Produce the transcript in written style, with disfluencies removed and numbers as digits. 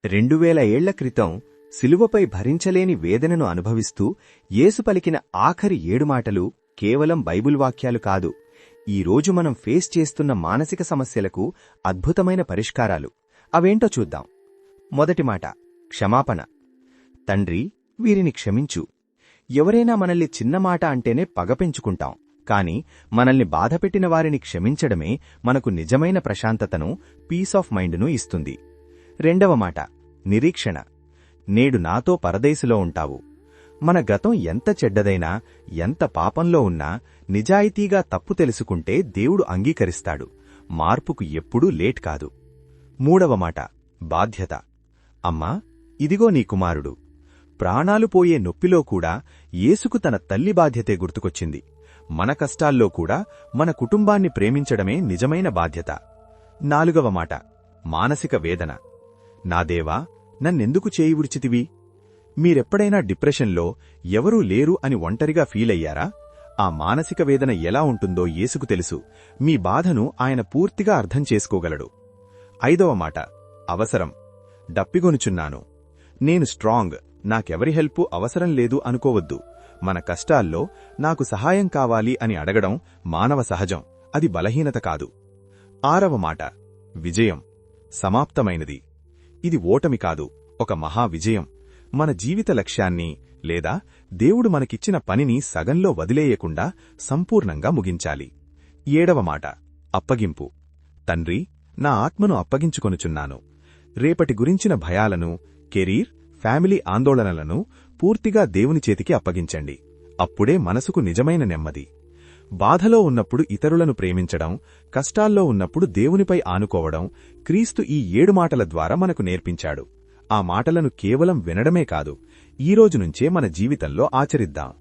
2000 ఏళ్ల క్రితం శిలువపై భరించలేని వేదనను అనుభవిస్తూ యేసు పలికిన ఆఖరి 7 మాటలు కేవలం బైబిల్ వాక్యాలు కాదు. ఈ రోజు మనం ఫేస్ చేస్తున్న మానసిక సమస్యలకు అద్భుతమైన పరిష్కారాలు. అవేంటో చూద్దాం. మొదటి మాట క్షమాపణ. తండ్రి, వీరిని క్షమించు. ఎవరైనా మనల్ని చిన్న మాట అంటేనే పగ పెంచుకుంటాం. కాని మనల్ని బాధపెట్టిన వారిని క్షమించడమే మనకు నిజమైన ప్రశాంతతను, పీస్ ఆఫ్ మైండ్ను ఇస్తుంది. రెండవ మాట నిరీక్షణ. నేడు నాతో పరదేశులో ఉంటావు. మన గతం ఎంత చెడ్డదైనా, ఎంత పాపంలో ఉన్నా నిజాయితీగా తప్పు తెలుసుకుంటే దేవుడు అంగీకరిస్తాడు. మార్పుకు ఎప్పుడూ లేట్ కాదు. మూడవ మాట బాధ్యత. అమ్మా, ఇదిగో నీ కుమారుడు. ప్రాణాలు పోయే నొప్పిలో కూడా యేసుకు తన తల్లి బాధ్యతే గుర్తుకొచ్చింది. మన కష్టాల్లో కూడా మన కుటుంబాన్ని ప్రేమించడమే నిజమైన బాధ్యత. నాలుగవ మాట మానసిక వేదన. నా దేవా, నన్నెందుకు చేయి విడిచితివి? మీరెప్పుడైనా డిప్రెషన్లో ఎవరూ లేరు అని ఒంటరిగా ఫీలయ్యారా? ఆ మానసిక వేదన ఎలా ఉంటుందో యేసుకు తెలుసు. మీ బాధను ఆయన పూర్తిగా అర్థం చేసుకోగలడు. ఐదవ మాట అవసరం. డప్పిగొనుచున్నాను, నేను స్ట్రాంగ్, నాకెవరి హెల్పు అవసరం లేదు అనుకోవద్దు. మన కష్టాల్లో నాకు సహాయం కావాలి అని అడగడం మానవ సహజం, అది బలహీనత కాదు. ఆరవ మాట విజయం. సమాప్తమైనది. ఇది ఓటమి కాదు, ఒక మహా విజయం. మన జీవిత లక్ష్యాన్ని లేదా దేవుడు మనకిచ్చిన పనిని సగంలో వదిలేయకుండా సంపూర్ణంగా ముగించాలి. ఏడవ మాట అప్పగింపు. తండ్రి, నా ఆత్మను అప్పగించుకొనుచున్నాను. రేపటి గురించిన భయాలను, కెరీర్, ఫ్యామిలీ ఆందోళనలను పూర్తిగా దేవుని చేతికి అప్పగించండి. అప్పుడే మనసుకు నిజమైన నెమ్మది. బాధలో ఉన్నప్పుడు ఇతరులను ప్రేమించడం, కష్టాల్లో ఉన్నప్పుడు దేవునిపై ఆనుకోవడం క్రీస్తు ఈ 7 మాటల ద్వారా మనకు నేర్పించాడు. ఆ మాటలను కేవలం వినడమే కాదు, ఈరోజు నుంచే మన జీవితంలో ఆచరిద్దాం.